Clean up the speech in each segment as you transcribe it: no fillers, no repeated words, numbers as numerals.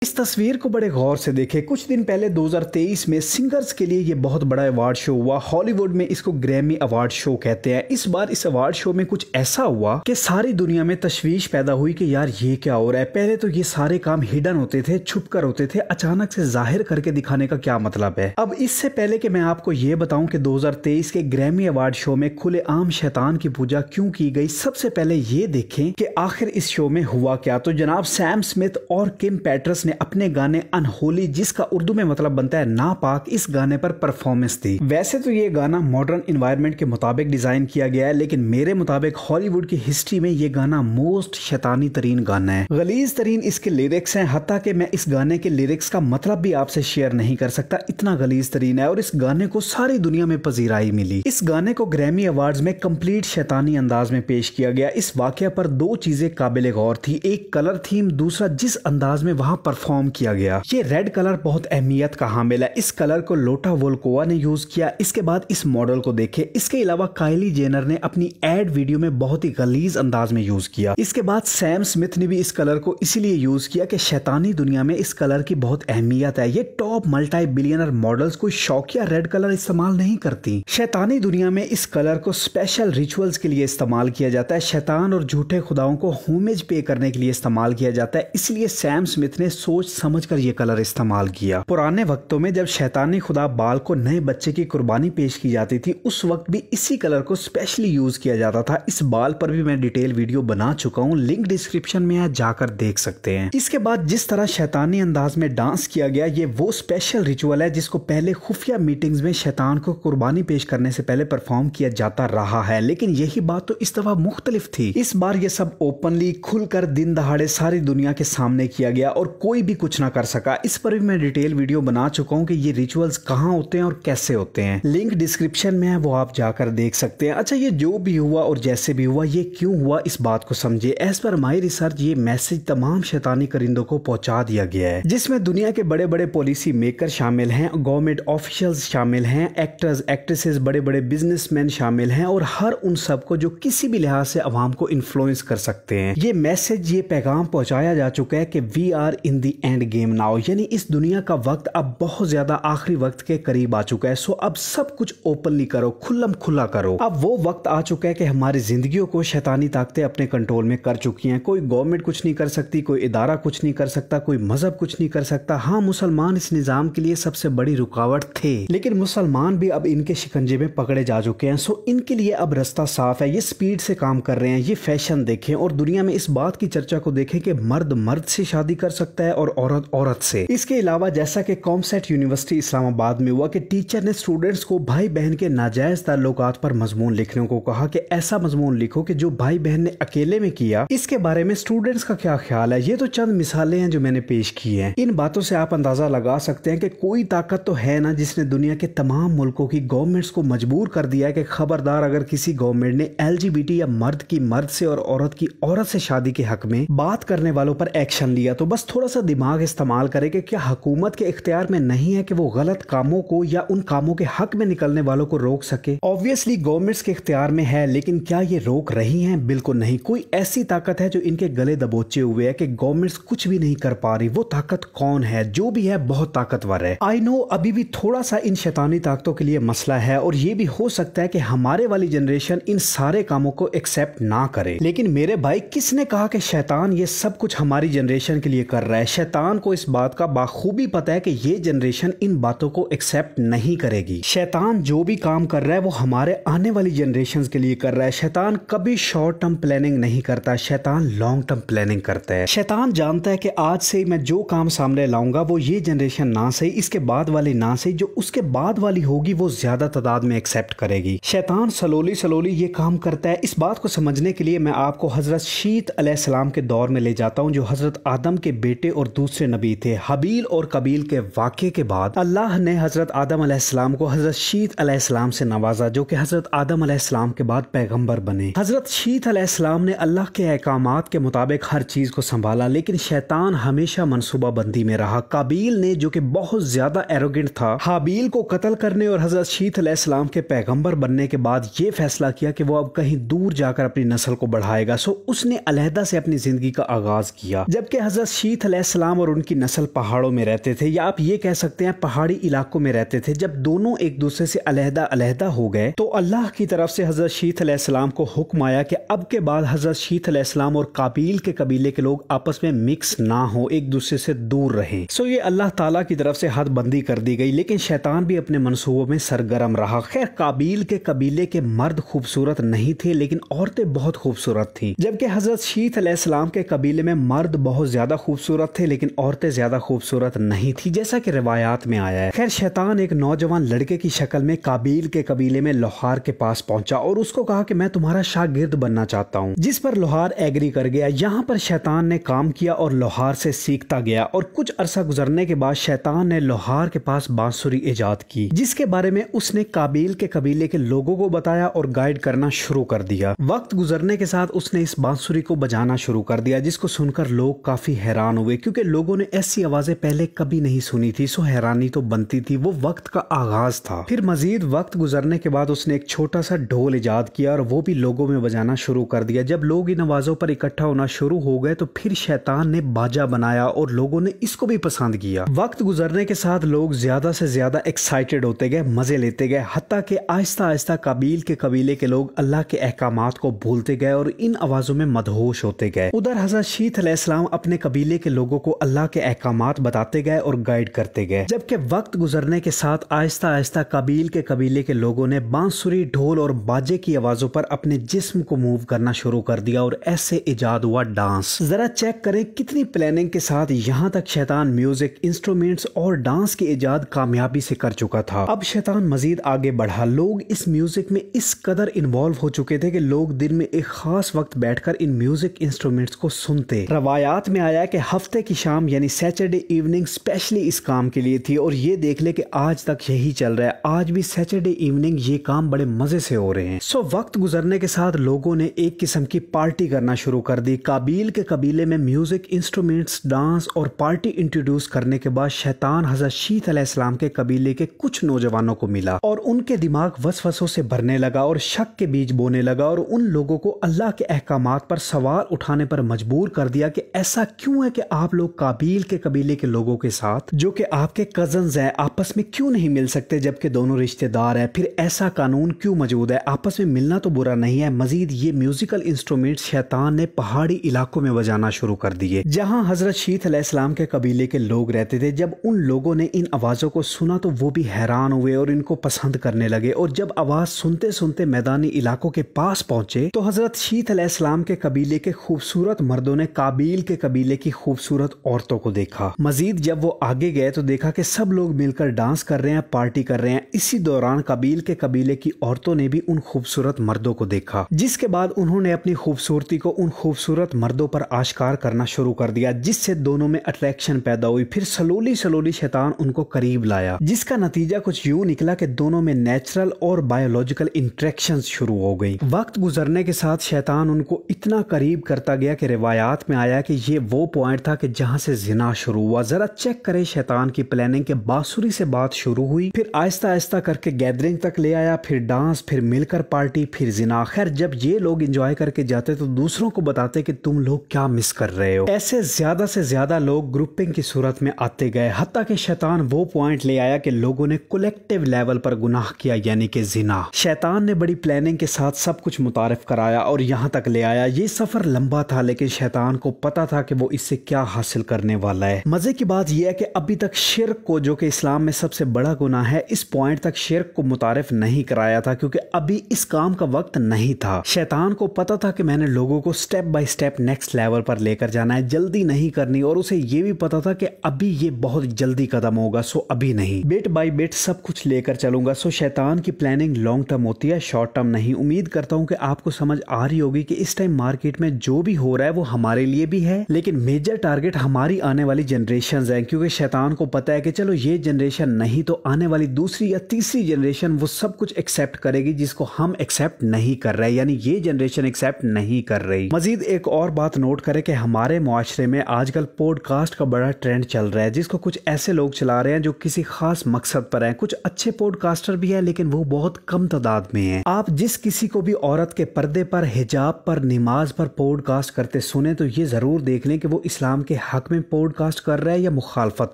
इस तस्वीर को बड़े गौर से देखें। कुछ दिन पहले 2023 में सिंगर्स के लिए ये बहुत बड़ा अवार्ड शो हुआ। हॉलीवुड में इसको ग्रैमी अवार्ड शो कहते हैं। इस बार इस अवार्ड शो में कुछ ऐसा हुआ कि सारी दुनिया में तशवीश पैदा हुई कि यार ये क्या हो रहा है। पहले तो ये सारे काम हिडन होते थे, छुप कर होते थे, अचानक से जाहिर करके दिखाने का क्या मतलब है। अब इससे पहले कि मैं आपको ये बताऊं कि 2023 के ग्रैमी अवार्ड शो में खुलेआम शैतान की पूजा क्यों की गई, सबसे पहले ये देखें कि आखिर इस शो में हुआ क्या। तो जनाब सैम स्मिथ और किम पेट्रस ने अपने गाने अनहोली, जिसका उर्दू में मतलब बनता है नापाक, इस गाने पर परफॉर्मेंस दी। वैसे तो ये गाना मॉडर्न एनवायरनमेंट के मुताबिक डिजाइन किया गया है, लेकिन मेरे मुताबिक हॉलीवुड की हिस्ट्री में ये गाना मोस्ट शैतानी तरीन गाना है। गलीज तरीन इसके लिरिक्स हैं, हत्ता कि मैं इस गाने के लिरिक्स का मतलब भी आपसे शेयर नहीं कर सकता, इतना गलीज तरीन है। और इस गाने को सारी दुनिया में पजीराई मिली। इस गाने को ग्रैमी अवार्ड्स में कंप्लीट शैतानी अंदाज में पेश किया गया। इस वाकया पर दो चीजें काबिल गौर थी, एक कलर थीम, दूसरा जिस अंदाज में वहां परफॉर्म किया गया। ये रेड कलर बहुत अहमियत का हामिल है। इस कलर को लोटा वोल्कोवा ने यूज किया। इसके बाद इस मॉडल को देखे। इसके अलावा काइली जेनर ने अपनी एड वीडियो में बहुत ही गलीज अंदाज में यूज किया। इसके बाद सैम स्मिथ ने भी इस कलर को इसीलिए यूज किया कि शैतानी दुनिया में इस कलर की बहुत अहमियत है। ये टॉप मल्टी बिलियनर मॉडल्स कोई शौकिया रेड कलर इस्तेमाल नहीं करती। शैतानी दुनिया में इस कलर को स्पेशल रिचुअल्स के लिए इस्तेमाल किया जाता है। शैतान और झूठे खुदाओं को होमेज पे करने के लिए इस्तेमाल किया जाता है। इसलिए सैम स्मिथ ने सोच समझ कर ये कलर इस्तेमाल किया। पुराने वक्तों में जब शैतानी खुदा बाल को नए बच्चे की कुर्बानी पेश की जाती थी, उस वक्त भी इसी कलर को स्पेशली यूज किया जाता था। इस बाल पर भी मैं डिटेल वीडियो बना चुका हूँ, लिंक डिस्क्रिप्शन में है, जाकर देख सकते हैं। इसके बाद जिस तरह शैतानी अंदाज में डांस किया गया, ये वो स्पेशल रिचुअल है जिसको पहले खुफिया मीटिंग्स में शैतान को कुर्बानी पेश करने से पहले परफॉर्म किया जाता रहा है। लेकिन यही बात तो इस दफा मुख्तलिफ थी। इस बार ये सब ओपनली खुलकर दिन दहाड़े सारी दुनिया के सामने किया गया और कोई भी कुछ ना कर सका। इस पर भी मैं डिटेल वीडियो बना चुका हूं कि ये रिचुअल्स कहां होते हैं और कैसे होते हैं। लिंक डिस्क्रिप्शन में है, वो आप जाकर देख सकते हैं। अच्छा, ये जो भी हुआ और जैसे भी हुआ, ये क्यों हुआ, इस बात को समझिए। एज पर माई रिसर्च ये मैसेज तमाम शैतानी करिंदों को पहुंचा दिया गया है, जिसमें दुनिया के बड़े बड़े पॉलिसी मेकर शामिल हैं, गवर्नमेंट ऑफिशियल्स शामिल हैं, एक्टर्स एक्ट्रेसेस, बड़े बड़े बिजनेसमैन शामिल हैं और हर उन सबको जो किसी भी लिहाज से अवाम को इन्फ्लुएंस कर सकते हैं। ये मैसेज, ये पैगाम पहुंचाया जा चुका है कि we are in the end game now, यानी इस दुनिया का वक्त अब बहुत ज्यादा आखिरी वक्त के करीब आ चुका है। सो अब सब कुछ ओपनली करो, खुल्लम खुला करो। अब वो वक्त आ चुका है कि हमारी जिंदगियों को शैतानी ताकतें अपने कंट्रोल में कर चुकी हैं। कोई गवर्नमेंट कुछ नहीं कर सकती, कोई इदारा कुछ नहीं कर सकता, कोई मजहब कुछ नहीं कर सकता। हाँ, मुसलमान इस निजाम के लिए सबसे बड़ी रुकावट थे, लेकिन मुसलमान भी अब इनके शिकंजे में पकड़े जा चुके हैं। सो इनके लिए अब रास्ता साफ है। ये स्पीड से काम कर रहे हैं। ये फैशन देखें और दुनिया में इस बात की चर्चा को देखें कि मर्द मर्द से शादी कर सकता है और औरत औरत से। इसके अलावा जैसा कि कॉमसेट यूनिवर्सिटी इस्लामाबाद में हुआ कि टीचर ने स्टूडेंट्स को भाई बहन के नाजायज ताल्लुकात पर मजमून लिखने को कहा कि ऐसा मजमून लिखो कि जो भाई बहन ने अकेले में किया, इसके बारे में स्टूडेंट्स का क्या ख्याल है। ये तो चंद मिसालें हैं जो मैंने पेश की हैं। इन बातों से आप अंदाजा लगा सकते हैं कि कोई ताकत तो है ना जिसने दुनिया के तमाम मुल्कों की गवर्नमेंट्स को मजबूर कर दिया है कि खबरदार, अगर किसी गवर्नमेंट ने LGBT या मर्द की मर्द से और औरत की औरत से शादी के हक में बात करने वालों पर एक्शन लिया, तो बस थोड़ा सा दिमाग इस्तेमाल करे कि क्या हुकूमत के इख्तियार में नहीं है कि वो गलत कामों को या उन कामों के हक में निकलने वालों को रोक सके। ऑब्वियसली गवर्नमेंट्स के इख्तियार में है, लेकिन क्या ये रोक रही हैं? बिल्कुल नहीं। कोई ऐसी ताकत है जो इनके गले दबोचे हुए है कि गवर्नमेंट्स कुछ भी नहीं कर पा रही। वो ताकत कौन है? जो भी है बहुत ताकतवर है। आई नो अभी भी थोड़ा सा इन शैतानी ताकतों के लिए मसला है और ये भी हो सकता है कि हमारे वाली जनरेशन इन सारे कामों को एक्सेप्ट ना करे। लेकिन मेरे भाई, किसने कहा कि शैतान ये सब कुछ हमारी जनरेशन के लिए कर रहा है? शैतान को इस बात का बाखूबी पता है कि ये जनरेशन इन बातों को एक्सेप्ट नहीं करेगी। शैतान जो भी काम कर रहा है वो हमारे आने वाली जनरेशन के लिए कर रहा है। शैतान कभी शॉर्ट टर्म प्लानिंग नहीं करता, शैतान लॉन्ग टर्म प्लानिंग करता है। शैतान जानता है कि आज से मैं जो काम सामने लाऊंगा वो ये जनरेशन ना सही, इसके बाद वाली ना सही, जो उसके बाद वाली होगी वो ज्यादा तादाद में एक्सेप्ट करेगी। शैतान स्लोली स्लोली ये काम करता है। इस बात को समझने के लिए मैं आपको हजरत शीत अलैहिस्सलाम के दौर में ले जाता हूँ, जो हजरत आदम के बेटे और दूसरे नबी थे। हबील और कबील के वाक़े के बाद अल्लाह ने हजरत आदम अलैहिस्सलाम को हजरत शीत अलैहिस्सलाम से नवाजा, जो कि हजरत आदम अलैहिस्सलाम के बाद पैगंबर बने। हजरत शीत अलैहिस्सलाम ने अल्लाह के अहकामात के मुताबिक हर चीज को संभाला, लेकिन शैतान हमेशा मनसूबा बंदी में रहा। काबिल ने, जो कि बहुत ज्यादा एरोगेंट था, हाबील को कत्ल करने और हजरत शीत अलैहिस्सलाम के पैगंबर बनने के बाद ये फैसला किया कि वो अब कहीं दूर जाकर अपनी नस्ल को बढ़ाएगा। सो उसने अलहदा से अपनी जिंदगी का आगाज किया। जबकि हजरत शीत अलैहिस्सलाम और उनकी नस्ल पहाड़ों में रहते थे, या आप ये कह सकते हैं पहाड़ी इलाकों में रहते थे। जब दोनों एक दूसरे से अलहदा अलहदा हो गए तो अल्लाह की तरफ से हजरत शीथ अलैहिस्सलाम को हुक्म आया कि अब के बाद हजरत शीथ अलैहिस्सलाम और काबील के कबीले के लोग आपस में मिक्स ना हो, एक दूसरे से दूर रहें। सो ये अल्लाह ताला की तरफ से हद बंदी कर दी गई, लेकिन शैतान भी अपने मनसूबों में सरगर्म रहा। खैर, काबील के कबीले के मर्द खूबसूरत नहीं थे, लेकिन औरतें बहुत खूबसूरत थी, जबकि हजरत शीथ अलैहिस्सलाम के कबीले में मर्द बहुत ज्यादा खूबसूरत थे, लेकिन औरतें ज्यादा खूबसूरत नहीं थी, जैसा कि रिवायात में आया है। खैर, शैतान एक नौजवान लड़के की शक्ल में काबील के कबीले में लोहार के पास पहुंचा और उसको कहा कि मैं तुम्हारा शागिर्द बनना चाहता हूं, जिस पर लोहार एग्री कर गया। यहाँ पर शैतान ने काम किया और लोहार से सीखता गया, और कुछ अरसा गुजरने के बाद शैतान ने लोहार के पास बांसुरी इजाद की, जिसके बारे में उसने काबील के कबीले के लोगों को बताया और गाइड करना शुरू कर दिया। वक्त गुजरने के साथ उसने इस बांसुरी को बजाना शुरू कर दिया, जिसको सुनकर लोग काफी हैरान हुए, क्योंकि लोगों ने ऐसी आवाजें पहले कभी नहीं सुनी थी। सो हैरानी तो बनती थी, वो वक्त का आगाज था। फिर मजीद वक्त गुजरने के बाद उसने एक छोटा सा ढोल इजाद किया और वो भी लोगों में बजाना शुरू कर दिया। जब लोग इन आवाजों पर इकट्ठा होना शुरू हो गए तो फिर शैतान ने बाजा बनाया और लोगों ने इसको भी पसंद किया। वक्त गुजरने के साथ लोग ज्यादा से ज्यादा एक्साइटेड होते गए, मजे लेते गए, हत्ता कि आहिस्ता आहिस्ता काबील के कबीले के लोग अल्लाह के अहकामात को भूलते गए और इन आवाजों में मदहोश होते गए। उधर हजरत शीथ अलैहिस्सलाम अपने कबीले के लोगों को अल्लाह के अहकामात बताते गए और गाइड करते गए, जबकि वक्त गुजरने के साथ आहिस्ता आहिस्ता काबील के कबीले के लोगों ने बांसुरी, ढोल और बाजे की आवाजों पर अपने जिस्म को मूव करना शुरू कर दिया और ऐसे इजाद हुआ डांस। जरा चेक करें कितनी प्लानिंग के साथ यहाँ तक शैतान म्यूजिक, इंस्ट्रूमेंट्स और डांस की इजाद कामयाबी से कर चुका था। अब शैतान मजीद आगे बढ़ा। लोग इस म्यूजिक में इस कदर इन्वॉल्व हो चुके थे कि लोग दिन में एक खास वक्त बैठकर इन म्यूजिक इंस्ट्रूमेंट्स को सुनते। रवायात में आया कि हफ्ते की शाम यानी सैटरडे इवनिंग स्पेशली इस काम के लिए थी, और ये देख ले कि आज तक यही चल रहा है। आज भी सैटरडे इवनिंग ये काम बड़े मजे से हो रहे हैं। सो वक्त गुजरने के साथ लोगों ने एक किस्म की पार्टी करना शुरू कर दी। काबील के कबीले में म्यूजिक, इंस्ट्रूमेंट्स, डांस और पार्टी इंट्रोड्यूस करने के बाद शैतान हजरत शीथ अलैहिस्सलाम के कबीले के कुछ नौजवानों को मिला और उनके दिमाग वसवसों से भरने लगा और शक के बीज बोने लगा, और उन लोगों को अल्लाह के अहकामात पर सवाल उठाने पर मजबूर कर दिया कि ऐसा क्यों है कि आप लोग काबील के कबीले के लोगों के साथ, जो कि आपके कजन्स हैं, आपस में क्यों नहीं मिल सकते जबकि दोनों रिश्तेदार हैं? फिर ऐसा कानून क्यों मौजूद है? आपस में मिलना तो बुरा नहीं है। मजीद ये म्यूजिकल इंस्ट्रूमेंट शैतान ने पहाड़ी इलाकों में बजाना शुरू कर दिए, जहां हजरत शीथ अलैहिस्सलाम के कबीले के लोग रहते थे। जब उन लोगों ने इन आवाजों को सुना तो वो भी हैरान हुए और इनको पसंद करने लगे, और जब आवाज सुनते सुनते मैदानी इलाकों के पास पहुंचे तो हजरत शीथ अलैहिस्सलाम के कबीले के खूबसूरत मर्दों ने काबील के कबीले की खूबसूरत औरतों को देखा। मजीद जब वो आगे गए तो देखा कि सब लोग मिलकर डांस कर रहे हैं, पार्टी कर रहे हैं। इसी दौरान काबील के कबीले की औरतों ने भी उन खूबसूरत मर्दों को देखा, जिसके बाद उन्होंने अपनी खूबसूरती को उन खूबसूरत मर्दों पर आश्कार करना शुरू कर दिया, जिससे दोनों में अट्रैक्शन पैदा हुई। फिर स्लोली स्लोली शैतान उनको करीब लाया, जिसका नतीजा कुछ यूं निकला कि दोनों में नेचुरल और बायोलॉजिकल इंटरेक्शंस शुरू हो गई। वक्त गुजरने के साथ शैतान उनको इतना करीब करता गया कि रिवायात में आया कि ये वो पॉइंट था कि जहां से जिना शुरू हुआ। जरा चेक करें शैतान की प्लानिंग के बांसुरी से बात शुरू हुई, फिर आहिस्ता आहिस्ता करके गैदरिंग तक ले आया, फिर डांस, फिर मिलकर पार्टी, फिर जिना। खैर, जब ये लोग एंजॉय करके जाते तो दूसरों को बताते कि तुम लोग क्या मिस कर रहे हो। ऐसे ज्यादा से ज्यादा लोग ग्रुपिंग की सूरत में आते गए, हत्ता कि शैतान वो पॉइंट ले आया कि लोगों ने कलेक्टिव लेवल पर गुनाह किया, यानी कि जिना। शैतान ने बड़ी प्लानिंग के साथ सब कुछ मुतारिफ कराया और यहाँ तक ले आया। ये सफर लंबा था, लेकिन शैतान को पता था कि वो इससे क्या हासिल करने वाला है। मजे की बात यह है कि अभी तक शिर्क को, जो कि इस्लाम में सबसे बड़ा गुनाह है, इस पॉइंट तक शिर्क को मुतारिफ नहीं कराया था, क्योंकि अभी इस काम का वक्त नहीं था। शैतान को पता था कि मैंने लोगों को step by step next level पर लेकर जाना है, जल्दी नहीं करनी, और उसे ये भी पता था कि अभी ये बहुत जल्दी कदम होगा, सो अभी नहीं, बिट बाय बिट सब कुछ लेकर चलूंगा। सो शैतान की प्लानिंग लॉन्ग टर्म होती है, शॉर्ट टर्म नहीं। उम्मीद करता हूं कि आपको समझ आ रही होगी कि इस टाइम मार्केट में जो भी हो रहा है वो हमारे लिए भी है, लेकिन मेजर टारगेट हमारी आने वाली जनरेशन है, क्योंकि शैतान को पता है कि चलो ये जनरेशन नहीं तो आने वाली दूसरी या तीसरी जनरेशन वो सब कुछ एक्सेप्ट करेगी जिसको हम एक्सेप्ट नहीं कर रहे, यानी ये जनरेशन एक्सेप्ट नहीं कर रही। मजीद एक और बात नोट करें कि हमारे मुआशरे में आजकल पॉडकास्ट का बड़ा ट्रेंड चल रहा है, जिसको कुछ ऐसे लोग चला रहे हैं जो किसी खास मकसद पर हैं। कुछ अच्छे पॉडकास्टर भी है, लेकिन वो बहुत कम तादाद में हैं। आप जिस किसी को भी औरत के पर्दे पर, हिजाब पर, नमाज पर पॉडकास्ट करते सुने तो ये जरूर देख लें कि वो इस्लाम के हक में पॉडकास्ट कर रहा है या मुखालफत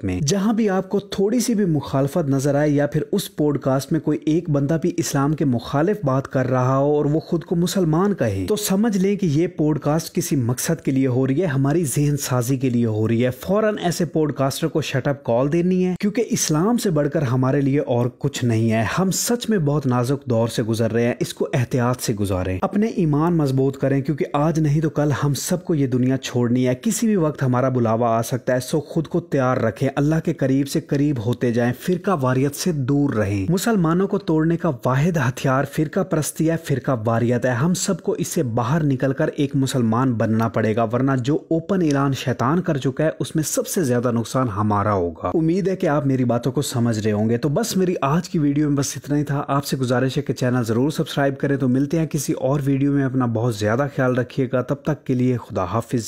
में। जहां भी आपको थोड़ी सी भी मुखालफत नजर आए या फिर उस पॉडकास्ट में कोई एक बंदा भी इस्लाम के मुखालिफ बात कर रहा हो और वो खुद को मुसलमान कहे, तो समझ लें कि ये पॉडकास्ट किसी मकसद के लिए हो रही है, हमारी ज़हन साजी के लिए हो रही है। फौरन ऐसे पॉडकास्टर को शटअप कॉल देनी है, क्योंकि इस्लाम से बढ़कर हमारे लिए और कुछ नहीं है। हम सच में बहुत नाजुक दौर से गुजर रहे हैं, इसको एहतियात से गुजारें, अपने ईमान मजबूत करें, क्योंकि आज नहीं तो कल हम सबको ये दुनिया छोड़नी है। किसी भी वक्त हमारा बुलावा आ सकता है, सो खुद को तैयार रखें, अल्लाह के करीब से करीब होते जाएं, फिरका वारियत से दूर रहें। मुसलमानों को तोड़ने का वाहिद हथियार फिरका परस्ती है, फिरका वारियत है। हम सबको इससे बाहर निकलकर एक मुसलमान बनना पड़ेगा, वरना जो ओपन ऐलान शैतान कर चुका है उसमें सबसे ज्यादा नुकसान हमारा होगा। उम्मीद है कि आप मेरी बातों को समझ रहे होंगे। तो बस मेरी आज की वीडियो में बस इतना ही था। आपसे गुजारिश है कि चैनल जरूर सब्सक्राइब करें। तो मिलते हैं किसी और वीडियो में। अपना बहुत ज्यादा ख्याल रखिएगा, तब तक के लिए खुदा हाफिज।